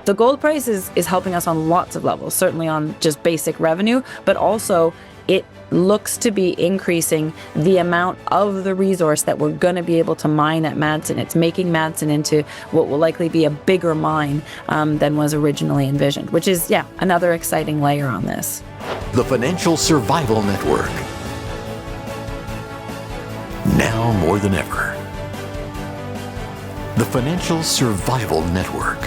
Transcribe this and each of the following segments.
the gold price is helping us on lots of levels, certainly on just basic revenue, but also it looks to be increasing the amount of the resource that we're going to be able to mine at Madsen. It's making Madsen into what will likely be a bigger mine than was originally envisioned, which is, yeah, another exciting layer on this. The Financial Survival Network. Now more than ever. The Financial Survival Network.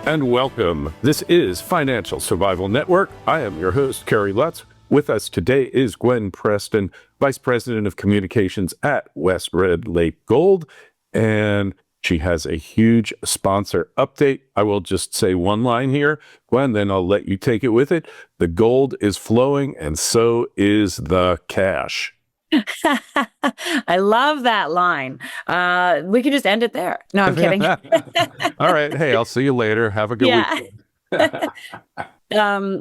And welcome. This is Financial Survival Network. I am your host, Kerry Lutz. With us today is Gwen Preston, Vice President of Communications at West Red Lake Gold, and she has a huge sponsor update. I will just say one line here, Gwen, then I'll let you take it with it. The gold is flowing, and so is the cash. I love that line. We could just end it there. No, I'm kidding. All right. Hey, I'll see you later. Have a good week.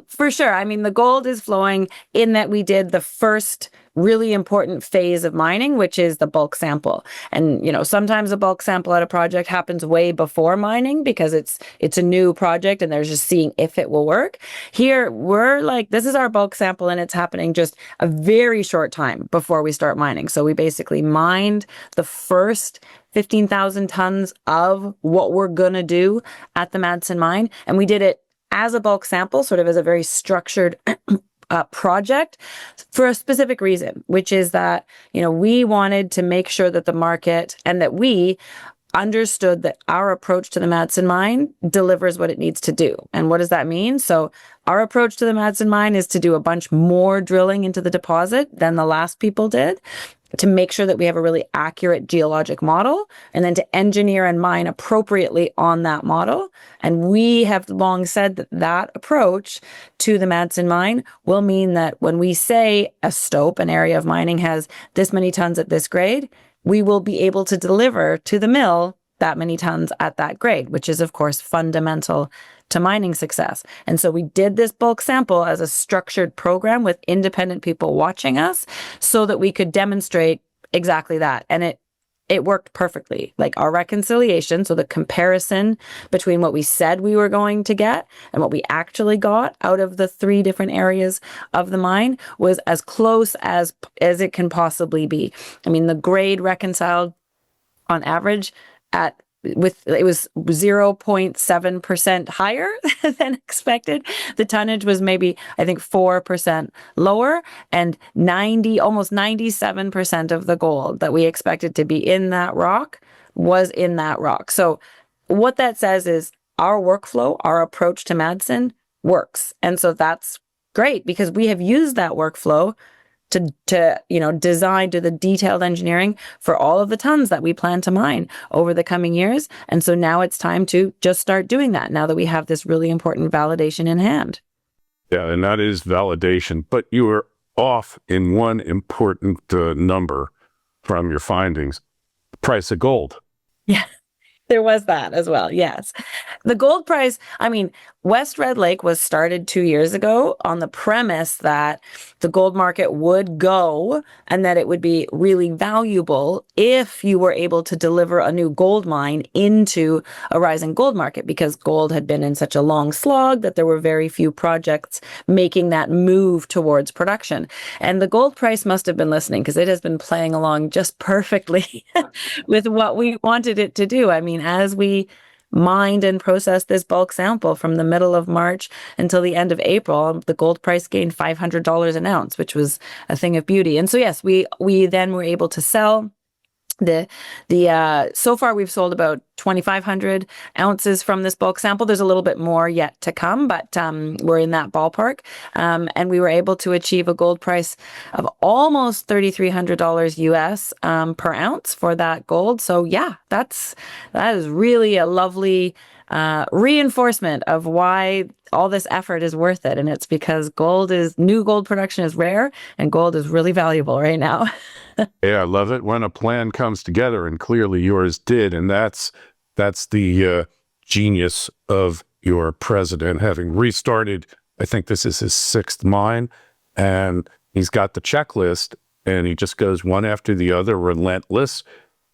For sure. I mean, the gold is flowing in that we did the first really important phase of mining, which is the bulk sample. And, sometimes a bulk sample at a project happens way before mining because it's a new project and they're just seeing if it will work. Here, we're like, this is our bulk sample and it's happening just a very short time before we start mining. So we basically mined the first 15,000 tons of what we're going to do at the Madsen Mine. And we did it as a bulk sample, sort of as a very structured project for a specific reason, which is that, we wanted to make sure that the market and that we understood that our approach to the Madsen Mine delivers what it needs to do. And what does that mean? So our approach to the Madsen Mine is to do a bunch more drilling into the deposit than the last people did, to make sure that we have a really accurate geologic model, and then to engineer and mine appropriately on that model. And we have long said that that approach to the Madsen Mine will mean that when we say a stope, an area of mining, has this many tons at this grade, we will be able to deliver to the mill that many tons at that grade, which is, of course, fundamental to mining success. And so we did this bulk sample as a structured program with independent people watching us so that we could demonstrate exactly that. And it worked perfectly. Like our reconciliation, so the comparison between what we said we were going to get and what we actually got out of the 3 different areas of the mine was as close as it can possibly be. I mean, the grade reconciled on average it was 0.7% higher than expected. The tonnage was maybe, I think, 4% lower, and almost 97% of the gold that we expected to be in that rock was in that rock. So what that says is our workflow, our approach to Madsen works. And so that's great because we have used that workflow to design, do the detailed engineering for all of the tons that we plan to mine over the coming years. And so now it's time to just start doing that now that we have this really important validation in hand. Yeah, and that is validation. But you were off in one important number from your findings, the price of gold. Yeah. There was that as well. Yes. The gold price, West Red Lake was started 2 years ago on the premise that the gold market would go and that it would be really valuable if you were able to deliver a new gold mine into a rising gold market, because gold had been in such a long slog that there were very few projects making that move towards production. And the gold price must have been listening because it has been playing along just perfectly with what we wanted it to do. As we mined and processed this bulk sample from the middle of March until the end of April, the gold price gained $500 an ounce, which was a thing of beauty. And so, yes, we then were able to sell so far we've sold about 2,500 ounces from this bulk sample. There's a little bit more yet to come, but we're in that ballpark. And we were able to achieve a gold price of almost $3,300 US per ounce for that gold. So yeah, that is really a lovely reinforcement of why all this effort is worth it. And it's because new gold production is rare and gold is really valuable right now. Yeah, I love it when a plan comes together, and clearly yours did. And that's the genius of your president, having restarted. I think this is his 6th mine, and he's got the checklist, and he just goes one after the other, relentless.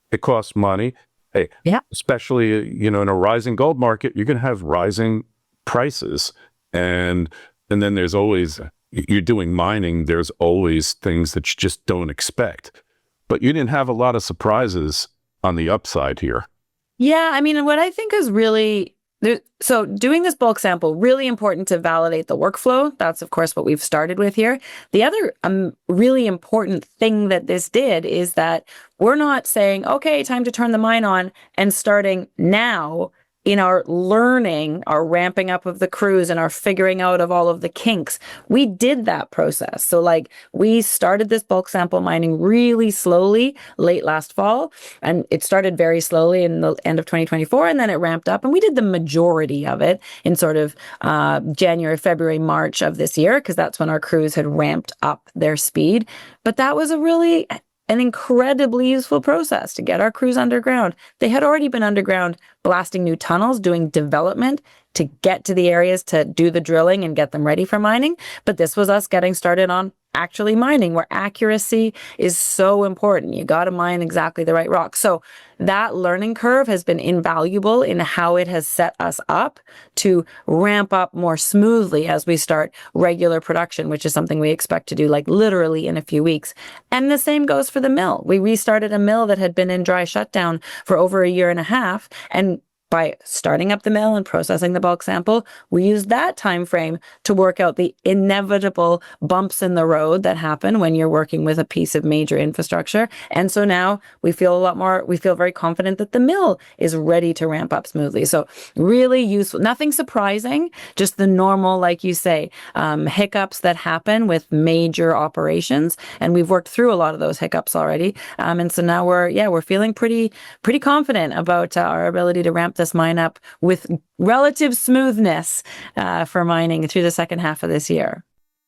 It costs money. Hey, Yeah. especially, in a rising gold market, you're going to have rising prices. And then there's always, you're doing mining, there's always things that you just don't expect. But you didn't have a lot of surprises on the upside here. Yeah, I mean, what I think is really so doing this bulk sample, really important to validate the workflow. That's, of course, what we've started with here. The other really important thing that this did is that we're not saying, okay, time to turn the mine on and starting now in our learning, our ramping up of the crews and our figuring out of all of the kinks. We did that process. So like we started this bulk sample mining really slowly late last fall, and it started very slowly in the end of 2024, and then it ramped up, and we did the majority of it in sort of January, February, March of this year, because that's when our crews had ramped up their speed. But that was an incredibly useful process to get our crews underground. They had already been underground blasting new tunnels, doing development to get to the areas to do the drilling and get them ready for mining. But this was us getting started on actually mining, where accuracy is so important. You got to mine exactly the right rock. So that learning curve has been invaluable in how it has set us up to ramp up more smoothly as we start regular production, which is something we expect to do like literally in a few weeks. And the same goes for the mill. We restarted a mill that had been in dry shutdown for over a year and a half, and by starting up the mill and processing the bulk sample, we used that time frame to work out the inevitable bumps in the road that happen when you're working with a piece of major infrastructure. And so now we feel very confident that the mill is ready to ramp up smoothly. So really useful, nothing surprising, just the normal, like you say, hiccups that happen with major operations. And we've worked through a lot of those hiccups already. And so now we're feeling pretty confident about our ability to ramp this mine up with relative smoothness for mining through the second half of this year.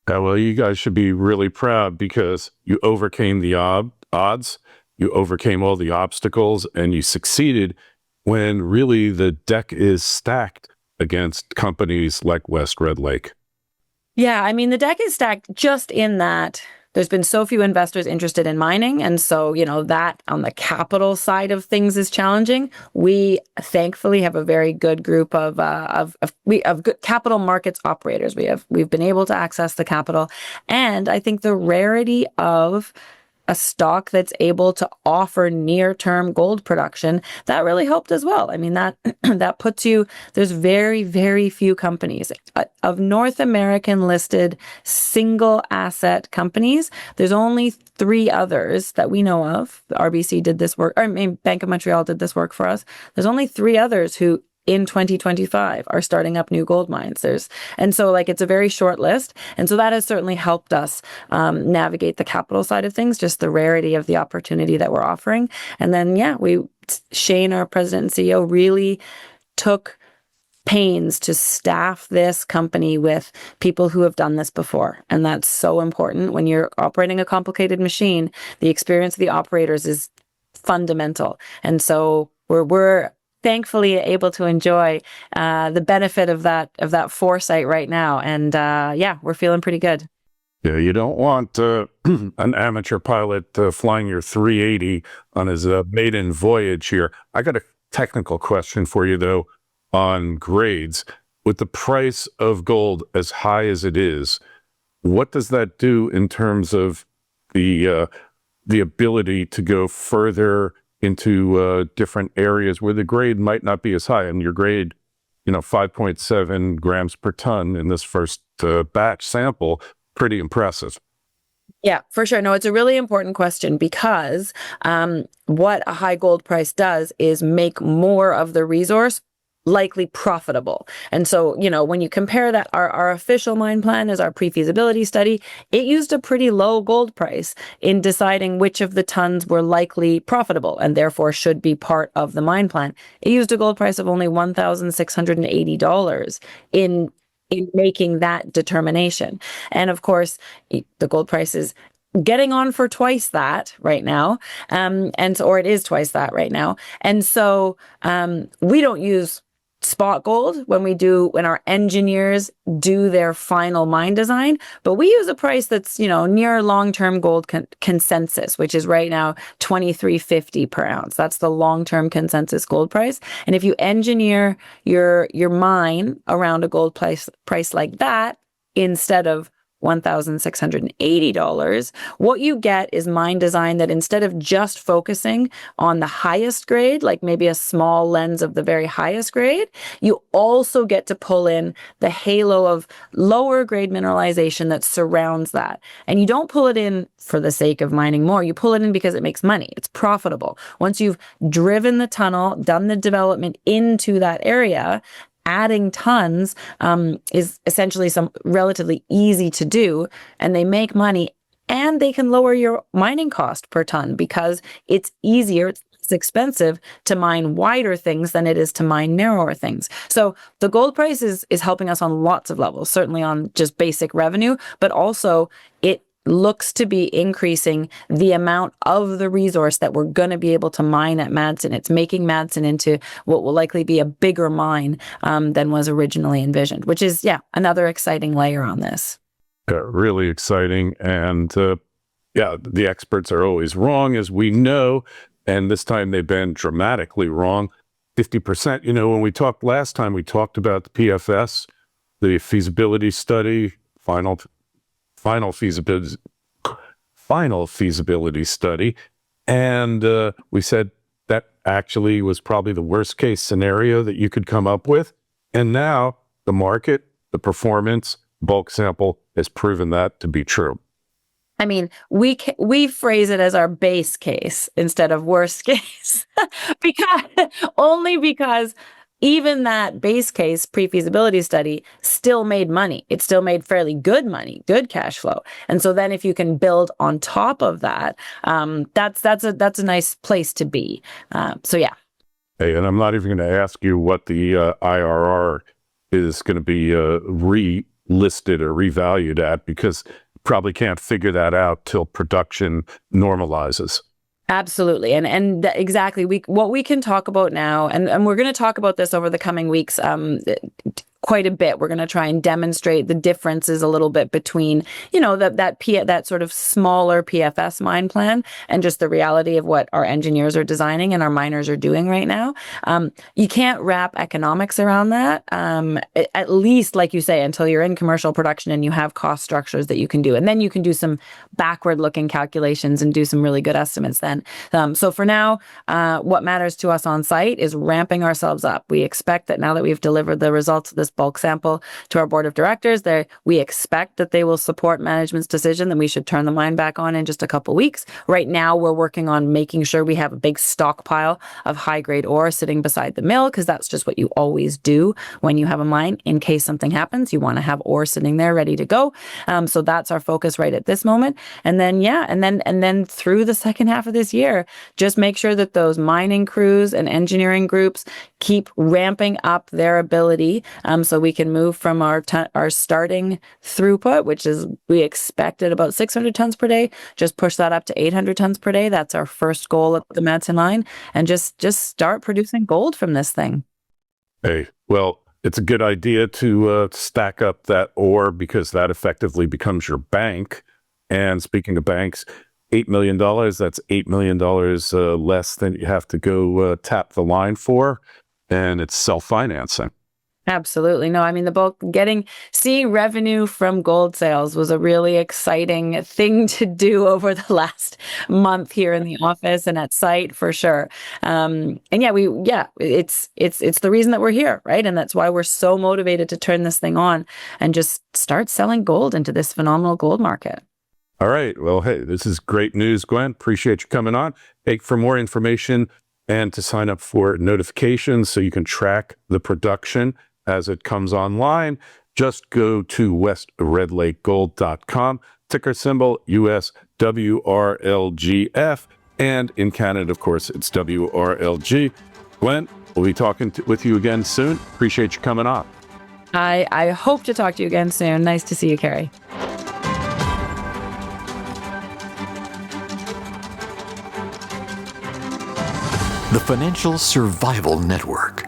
Well, you guys should be really proud because you overcame the odds, you overcame all the obstacles, and you succeeded when really the deck is stacked against companies like West Red Lake. Yeah, I mean, the deck is stacked just in that there's been so few investors interested in mining. And so, that on the capital side of things is challenging. We thankfully have a very good group of good capital markets operators. We've been able to access the capital. And I think the rarity of a stock that's able to offer near-term gold production, that really helped as well. I mean, that puts you, there's very, very few companies of North American listed single asset companies. There's only 3 others that we know of. RBC did this work, Bank of Montreal did this work for us. There's only 3 others who in 2025 are starting up new gold mines. And so it's a very short list. And so that has certainly helped us navigate the capital side of things, just the rarity of the opportunity that we're offering. And then, Shane, our president and CEO, really took pains to staff this company with people who have done this before. And that's so important. When you're operating a complicated machine, the experience of the operators is fundamental. And so we're thankfully able to enjoy the benefit of that foresight right now. And we're feeling pretty good. Yeah, you don't want an amateur pilot flying your 380 on his maiden voyage here. I got a technical question for you, though, on grades. With the price of gold as high as it is, what does that do in terms of the ability to go further into different areas where the grade might not be as high? And your grade, 5.7 grams per ton in this first batch sample, pretty impressive. Yeah, for sure. No, it's a really important question because what a high gold price does is make more of the resource likely profitable. And so, when you compare that, our official mine plan is our pre-feasibility study. It used a pretty low gold price in deciding which of the tons were likely profitable and therefore should be part of the mine plan. It used a gold price of only $1,680 in making that determination. And of course, the gold price is getting on for twice that right now. Or it is twice that right now. And so we don't use spot gold when our engineers do their final mine design, but we use a price that's, near long-term gold consensus, which is right now $23.50 per ounce. That's the long-term consensus gold price. And if you engineer your mine around a gold price like that, instead of $1,680, what you get is mine design that instead of just focusing on the highest grade, like maybe a small lens of the very highest grade, you also get to pull in the halo of lower grade mineralization that surrounds that. And you don't pull it in for the sake of mining more. You pull it in because it makes money. It's profitable. Once you've driven the tunnel, done the development into that area, adding tons is essentially some relatively easy to do, and they make money, and they can lower your mining cost per ton because it's easier, it's expensive to mine wider things than it is to mine narrower things. So the gold price is helping us on lots of levels, certainly on just basic revenue, but also it looks to be increasing the amount of the resource that we're going to be able to mine at Madsen. It's making Madsen into what will likely be a bigger mine than was originally envisioned, which is, another exciting layer on this. Really exciting. And the experts are always wrong, as we know. And this time they've been dramatically wrong. 50%. When we talked last time, we talked about the PFS, the feasibility study, final feasibility study, and we said that actually was probably the worst case scenario that you could come up with. And now the market, the performance, bulk sample has proven that to be true. I mean, we phrase it as our base case instead of worst case, because even that base case pre-feasibility study still made money. It still made fairly good money, good cash flow. And so then if you can build on top of that, that's a nice place to be. Hey, and I'm not even going to ask you what the IRR is going to be relisted or revalued at, because you probably can't figure that out till production normalizes. Absolutely. And exactly. What we can talk about now, and we're going to talk about this over the coming weeks, quite a bit. We're going to try and demonstrate the differences a little bit between, that sort of smaller PFS mine plan and just the reality of what our engineers are designing and our miners are doing right now. You can't wrap economics around that, at least, like you say, until you're in commercial production and you have cost structures that you can do. And then you can do some backward-looking calculations and do some really good estimates then. So for now, what matters to us on site is ramping ourselves up. We expect that now that we've delivered the results of this bulk sample to our board of directors, we expect that they will support management's decision that we should turn the mine back on in just a couple weeks. Right now, we're working on making sure we have a big stockpile of high-grade ore sitting beside the mill, because that's just what you always do when you have a mine. In case something happens, you want to have ore sitting there ready to go. So that's our focus right at this moment. And then through the second half of this year, just make sure that those mining crews and engineering groups keep ramping up their ability, so we can move from our starting throughput, which is we expected about 600 tons per day, just push that up to 800 tons per day. That's our first goal at the Madsen Mine, and just start producing gold from this thing. Hey, well, it's a good idea to stack up that ore, because that effectively becomes your bank. And speaking of banks, $8 million, that's $8 million less than you have to go tap the line for, and it's self-financing. Absolutely. No, I mean, seeing revenue from gold sales was a really exciting thing to do over the last month here in the office and at site, for sure. It's the reason that we're here, right? And that's why we're so motivated to turn this thing on and just start selling gold into this phenomenal gold market. All right. Well, hey, this is great news, Gwen. Appreciate you coming on. Hey, for more information and to sign up for notifications so you can track the production as it comes online, just go to westredlakegold.com, ticker symbol USWRLGF, and in Canada, of course, it's WRLG. Gwen, we'll be talking with you again soon. Appreciate you coming on. I hope to talk to you again soon. Nice to see you, Kerry. The Financial Survival Network.